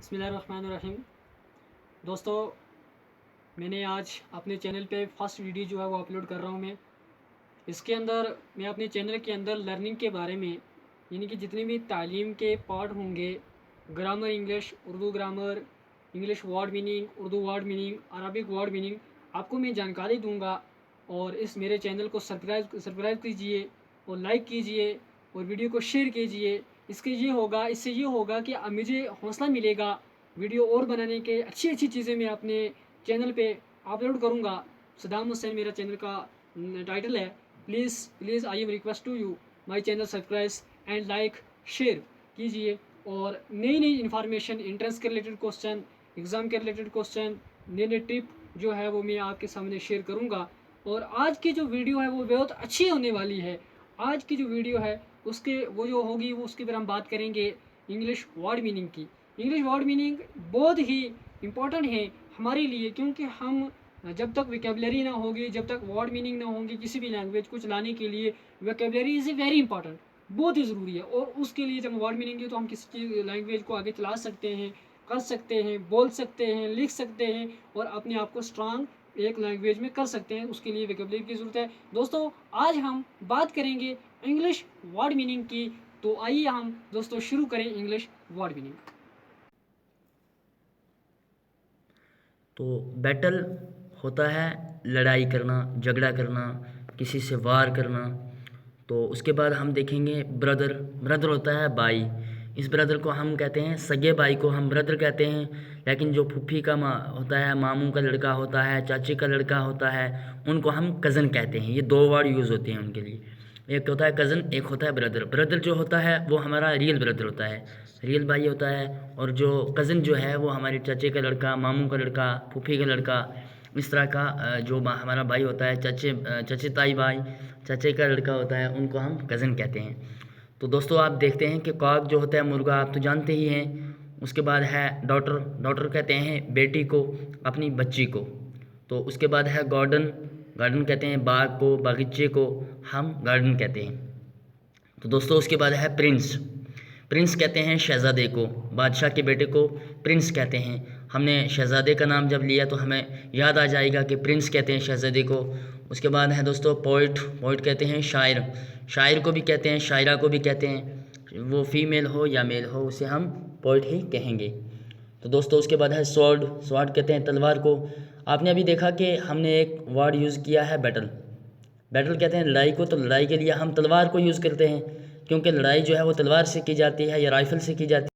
बिस्मिल्लाहिर्रहमानिर्रहीम। दोस्तों, मैंने आज अपने चैनल पे फर्स्ट वीडियो जो है वो अपलोड कर रहा हूँ मैं। इसके अंदर मैं अपने चैनल के अंदर लर्निंग के बारे में, यानी कि जितने भी तालीम के पार्ट होंगे, grammar English, Urdu grammar, English word meaning, Urdu word meaning, Arabic word meaning, आपको मैं जानकारी दूंगा। और इस मेरे चैनल को सब्सक्राइब कीजिए और लाइक कीजिए और वीडियो को शेयर कीजिए। इससे ये होगा कि अब मुझे हौसला मिलेगा वीडियो और बनाने के। अच्छी अच्छी चीज़ें मैं अपने चैनल पे अपलोड करूँगा। सदाम हुसैन मेरा चैनल का टाइटल है। Please I am request to you my channel subscribe and like share कीजिए। और नई नई इन्फॉर्मेशन, एंट्रेंस के रिलेटेड क्वेश्चन, एग्ज़ाम के रिलेटेड क्वेश्चन, नए नए टिप जो है वो मैं आपके सामने शेयर करूँगा। और आज की जो वीडियो है वो बहुत अच्छी होने वाली है। आज की जो वीडियो है उसके वो जो होगी वो उसके ऊपर हम बात करेंगे इंग्लिश वर्ड मीनिंग की। इंग्लिश वर्ड मीनिंग बहुत ही इम्पोर्टेंट है हमारे लिए, क्योंकि हम जब तक वोकैबुलरी ना होगी, जब तक वर्ड मीनिंग ना होंगी किसी भी लैंग्वेज को चलाने के लिए, वोकैबुलरी इज़ वेरी इंपॉर्टेंट, बहुत ही ज़रूरी है। और उसके लिए जब वर्ड मीनिंग है तो हम किसी लैंग्वेज को आगे चला सकते हैं, कर सकते हैं, बोल सकते हैं, लिख सकते हैं और अपने आप को स्ट्रांग एक लैंग्वेज में कर सकते हैं। उसके लिए वोकैबुलरी की ज़रूरत है। दोस्तों, आज हम बात करेंगे इंग्लिश वर्ड मीनिंग की। तो आइए हम दोस्तों शुरू करें इंग्लिश वर्ड मीनिंग। तो बैटल होता है लड़ाई करना, झगड़ा करना, किसी से वार करना। तो उसके बाद हम देखेंगे ब्रदर। ब्रदर होता है भाई। इस ब्रदर को हम कहते हैं, सगे भाई को हम ब्रदर कहते हैं। लेकिन जो फूफी का होता है, मामू का लड़का होता है, चाचे का लड़का होता है, उनको हम कज़न कहते हैं। ये दो वर्ड यूज़ होते हैं उनके लिए। एक होता है कज़न, एक होता है ब्रदर। ब्रदर जो होता है वो हमारा रियल ब्रदर होता है, रियल भाई होता है। और जो कज़न जो है वो हमारे चाचे का लड़का, मामू का लड़का, फूफी का लड़का, इस तरह का जो हमारा भाई होता है, चाचे ताई भाई, चाचे का लड़का होता है, उनको हम कज़न कहते हैं। तो दोस्तों, आप देखते हैं कि कॉक जो होता है मुर्गा, आप तो जानते ही हैं। उसके बाद है डॉटर। डॉटर कहते हैं बेटी को, अपनी बच्ची को। तो उसके बाद है गार्डन। गार्डन कहते हैं बाग को, बागीचे को हम गार्डन कहते हैं। तो दोस्तों, उसके बाद है प्रिंस। प्रिंस कहते हैं शहज़ादे को, बादशाह के बेटे को प्रिंस कहते हैं। हमने शहज़ादे का नाम जब लिया तो हमें याद आ जाएगा कि प्रिंस कहते हैं शहज़ादे को। उसके बाद है दोस्तों पोइट। पोइट कहते हैं शायर। शायर को भी कहते हैं, शायरा को भी कहते हैं। वो फीमेल हो या मेल हो, उसे हम पोइट ही कहेंगे। तो दोस्तों, उसके बाद है स्वॉर्ड। स्वॉर्ड कहते हैं तलवार को। आपने अभी देखा कि हमने एक वर्ड यूज़ किया है बैटल। बैटल कहते हैं लड़ाई को। तो लड़ाई के लिए हम तलवार को यूज़ करते हैं, क्योंकि लड़ाई जो है वो तलवार से की जाती है या राइफ़ल से की जाती है।